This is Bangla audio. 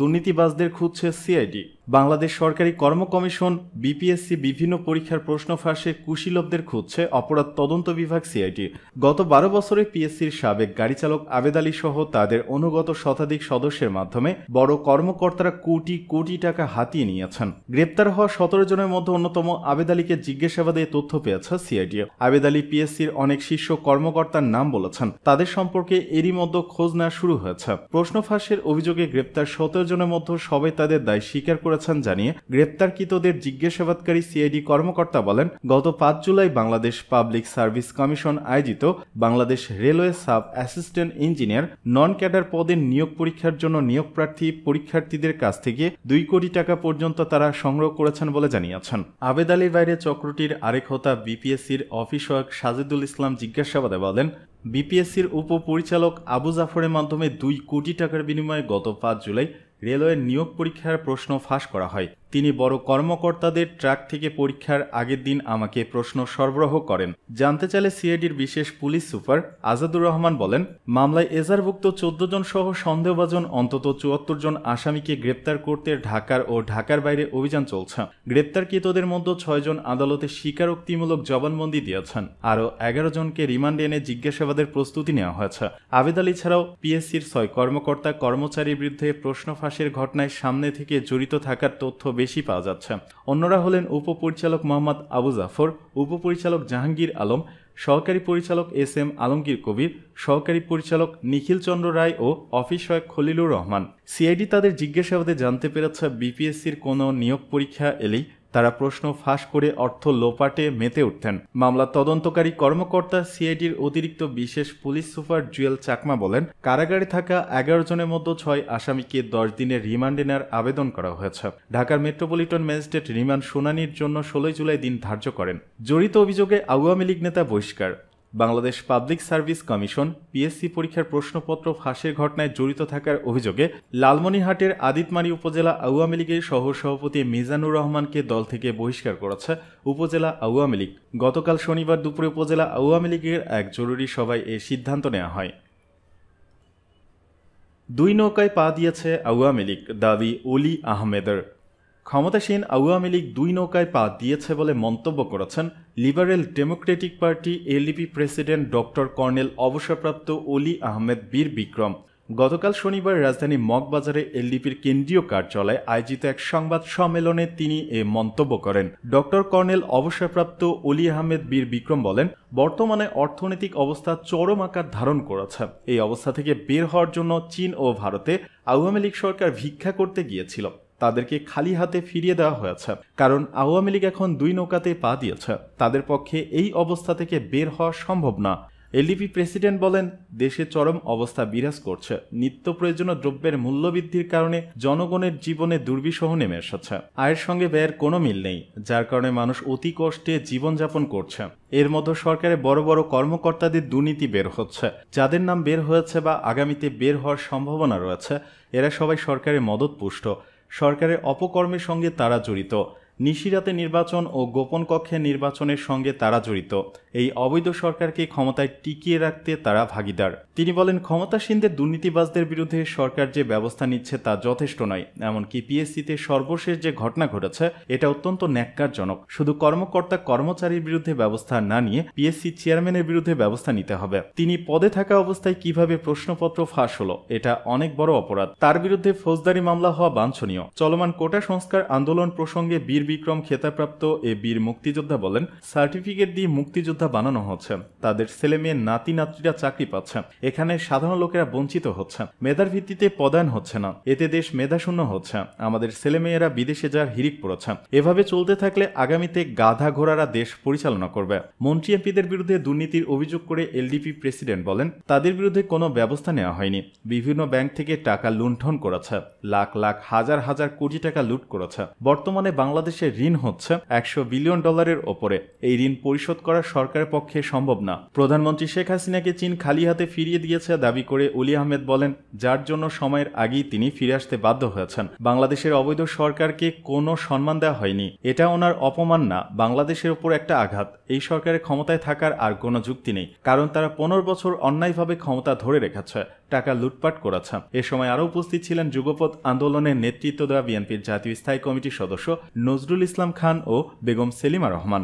দুর্নীতিবাজদের খুঁজছে সিআইডি। বাংলাদেশ সরকারি কর্ম কমিশন বিপিএসসি বিভিন্ন পরীক্ষার প্রশ্ন ফাঁসে কুশীলবদের খুঁজছে অপরাধ তদন্ত বিভাগ সিআইডি। গত 12 বছরে পিএসসির সাবেক গাড়িচালক আবেদ আলী সহ তাদের অনুগত শতাধিক সদস্যের মাধ্যমে বড় কর্মকর্তারা কোটি কোটি টাকা হাতিয়ে নিয়েছেন। গ্রেপ্তার হওয়া 17 জনের মধ্যে অন্যতম আবেদ আলীকে জিজ্ঞাসাবাদে তথ্য পেয়েছে সিআইডি। আবেদ আলী পিএসসির অনেক শীর্ষ কর্মকর্তার নাম বলেছেন। তাদের সম্পর্কে এরই মধ্যে খোঁজ নেওয়া শুরু হয়েছে। প্রশ্ন ফাঁসের অভিযোগে গ্রেপ্তার 17 জনের মধ্যে সবাই তাদের দায় স্বীকার করেছেন জানিয়ে গ্রেপ্তারকৃতদের জিজ্ঞাসাবাদকারী সিআইডি কর্মকর্তা বলেন, গত 5 জুলাই বাংলাদেশ পাবলিক সার্ভিস কমিশন আয়োজিত Bangladesh Railway sub assistant engineer non cadre পদের নিয়োগ পরীক্ষার জন্য নিয়োগ প্রার্থী পরীক্ষার্থীদের কাছ থেকে 2 কোটি টাকা পর্যন্ত তারা সংগ্রহ করেছেন বলে জানিয়েছেন। আবেদ আলীর বাইরে চক্রটির আরেক হোতা বিপিএসসির অফিস সহায়ক সাজিদুল ইসলাম জিজ্ঞাসাবাদে বলেন, বিপিএসসির উপপরিচালক আবু জাফরের মাধ্যমে 2 কোটি টাকার বিনিময়ে গত 5 জুলাই রেলওয়ের নিয়োগ পরীক্ষার প্রশ্ন ফাঁস করা হয়। তিনি বড় কর্মকর্তাদের ট্রাক থেকে পরীক্ষার আগের দিন আমাকে প্রশ্ন সরবরাহ করেন। জানতে চাইলে সিআইডির বিশেষ পুলিশ সুপার আজাদুর রহমান বলেন, মামলায় এজাহারভুক্ত 14 জন সহ সন্দেহভাজন অন্তত 74 জন আসামিকে গ্রেপ্তার করতে ঢাকার ও ঢাকার বাইরে অভিযান চলছে। গ্রেপ্তারকৃতদের মধ্যে 6 জন আদালতে স্বীকারোক্তিমূলক জবানবন্দি দিয়েছেন। আরও 11 জনকে রিমান্ডে এনে জিজ্ঞাসাবাদের প্রস্তুতি নেওয়া হয়েছে। আবেদ আলী ছাড়াও পিএসসির 6 কর্মকর্তা কর্মচারীর বিরুদ্ধে প্রশ্ন ফাঁসের ঘটনায় সামনে থেকে জড়িত থাকার তথ্য বেশি পাওয়া যাচ্ছে। অন্যরা হলেন উপপরিচালক মোহাম্মদ আবু জাফর, উপপরিচালক জাহাঙ্গীর আলম, সহকারী পরিচালক এস এম আলমগীর কবির, সহকারী পরিচালক নিখিল চন্দ্র রায় ও অফিস সহায়ক খলিলুর রহমান। সিআইডি তাদের জিজ্ঞাসাবাদে জানতে পেরেছে বিপিএসসির কোনো নিয়োগ পরীক্ষা এলেই তারা প্রশ্ন ফাঁস করে অর্থ লোপাটে মেতে উঠতেন। মামলা তদন্তকারী কর্মকর্তা সিআইডির অতিরিক্ত বিশেষ পুলিশ সুপার জুয়েল চাকমা বলেন, কারাগারে থাকা 11 জনের মধ্যে 6 আসামিকে 10 দিনের রিমান্ডে নেওয়ার আবেদন করা হয়েছে। ঢাকার মেট্রোপলিটন ম্যাজিস্ট্রেট রিমান্ড শুনানির জন্য 16 জুলাই দিন ধার্য করেন। জড়িত অভিযোগে আওয়ামী লীগ নেতা বহিষ্কার। Bangladesh Public Service commission PSC পরীক্ষার প্রশ্নপত্র ফাঁসের ঘটনায় জড়িত থাকার অভিযোগে লালমনিরহাটের আদিতমারি উপজেলা আওয়ামী লীগের সহসভাপতি মিজানুর রহমানকে দল থেকে বহিষ্কার করেছে উপজেলা আওয়ামী লীগ। গতকাল শনিবার দুপুরে উপজেলা আওয়ামী লীগের এক জরুরি সভায় এ সিদ্ধান্ত নেওয়া হয়। 2 নৌকায় পা দিয়েছে আওয়ামী লীগ, দাবি অলি আহমেদের। ক্ষমতাসীন আওয়ামী লীগ 2 নৌকায় পা দিয়েছে বলে মন্তব্য করেছেন liberal Democratic party LDP president doctor colonel অবসরপ্রাপ্ত অলি আহমেদ বীর বিক্রম। গতকাল শনিবার রাজধানী মগবাজারে এলডিপির কেন্দ্রীয় কার্যালয়ে আয়োজিত এক সংবাদ সম্মেলনে তিনি এ মন্তব্য করেন। ডক্টর কর্নেল অবসরপ্রাপ্ত অলি আহমেদ বীর বিক্রম বলেন, বর্তমানে অর্থনৈতিক অবস্থা চরম আকার ধারণ করেছে। এই অবস্থা থেকে বের হওয়ার জন্য চীন ও ভারতে আওয়ামী লীগ সরকার ভিক্ষা করতে গিয়েছিল। তাদেরকে খালি হাতে ফিরিয়ে দেওয়া হয়েছে, কারণ আওয়ামী লীগ এখন 2 নৌকাতে পা দিয়েছে। তাদের পক্ষে এই অবস্থা থেকে বের হওয়া সম্ভব না। এলডিপি প্রেসিডেন্ট বলেন, দেশে চরম অবস্থা বিরাজ করছে। নিত্য প্রয়োজনীয় দ্রব্যের মূল্যবৃদ্ধির কারণে জনগণের জীবনে দুর্বিষহ নেমে এসেছে। আয়ের সঙ্গে ব্যয়ের কোনো মিল নেই, যার কারণে মানুষ অতি কষ্টে জীবনযাপন করছে। এর মধ্যে সরকারের বড় বড় কর্মকর্তাদের দুর্নীতি বের হচ্ছে। যাদের নাম বের হয়েছে বা আগামীতে বের হওয়ার সম্ভাবনা রয়েছে, এরা সবাই সরকারের মদতপুষ্ট। সরকারের অপকর্মের সঙ্গে তারা জড়িত। নিশিরাতে নির্বাচন ও গোপন কক্ষে নির্বাচনের সঙ্গে তারা জড়িত। এই অবৈধ সরকারকে ক্ষমতায় টিকিয়ে রাখতে তারা ভাগিদার। তিনি বলেন, ক্ষমতাসীনদের দুর্নীতিবাজদের বিরুদ্ধে সরকার যে ব্যবস্থা নিচ্ছে তা যথেষ্ট নয়। এমনকি পিএসসিতে সর্বশেষ যে ঘটনা ঘটেছে এটা অত্যন্ত ন্যাক্কারজনক। শুধু কর্মকর্তা কর্মচারীর বিরুদ্ধে ব্যবস্থা না নিয়ে পিএসসি চেয়ারম্যানের বিরুদ্ধে ব্যবস্থা নিতে হবে। তিনি পদে থাকা অবস্থায় কিভাবে প্রশ্নপত্র ফাঁস হলো, এটা অনেক বড় অপরাধ। তার বিরুদ্ধে ফৌজদারি মামলা হওয়া বাঞ্ছনীয়। চলমান কোটা সংস্কার আন্দোলন প্রসঙ্গে বীর বিক্রম খেতাবপ্রাপ্ত এ বীর মুক্তিযোদ্ধা বলেন, সার্টিফিকেট দিয়ে মুক্তিযোদ্ধা বানানো হচ্ছে, তাদের ছেলে মেয়ে নাতি নাতনিরা চাকরি পাচ্ছে। এখানে সাধারণ লোকেরা বঞ্চিত হচ্ছে। মেধার ভিত্তিতে পদায়ন হচ্ছে না, এতে দেশ মেধাশূন্য হচ্ছে। আমাদের ছেলে মেয়েরা বিদেশে যাওয়ার হিড়িক পড়েছে। এভাবে চলতে থাকলে আগামীতে গাধা ঘোড়ারা দেশ পরিচালনা করবে। মন্ত্রী এমপিদের বিরুদ্ধে দুর্নীতির অভিযোগ করে এলডিপি প্রেসিডেন্ট বলেন, তাদের বিরুদ্ধে কোনো ব্যবস্থা নেওয়া হয়নি। বিভিন্ন ব্যাংক থেকে টাকা লুণ্ঠন করেছে, লাখ লাখ হাজার হাজার কোটি টাকা লুট করেছে। বর্তমানে বাংলাদেশের ঋণ হচ্ছে $100 বিলিয়ন ওপরে। এই ঋণ পরিশোধ করা সরকারের পক্ষে সম্ভব না। প্রধানমন্ত্রী শেখ হাসিনাকে চীন খালি হাতে ফিরিয়ে ফিরিয়ে দিয়েছে দাবি করে অলি আহমেদ বলেন, যার জন্য সময়ের আগেই তিনি ফিরে আসতে বাধ্য হয়েছেন। বাংলাদেশের অবৈধ সরকারকে কোনো সম্মান দেওয়া হয়নি, এটা ওনার অপমান না, বাংলাদেশের উপর একটা আঘাত। এই সরকারের ক্ষমতায় থাকার আর কোনো যুক্তি নেই, কারণ তারা 15 বছর অন্যায়ভাবে ক্ষমতা ধরে রেখেছে, টাকা লুটপাট করেছে। এ সময় আরও উপস্থিত ছিলেন যুগপৎ আন্দোলনের নেতৃত্ব দেওয়া বিএনপির জাতীয় স্থায়ী কমিটির সদস্য নজরুল ইসলাম খান ও বেগম সেলিমা রহমান।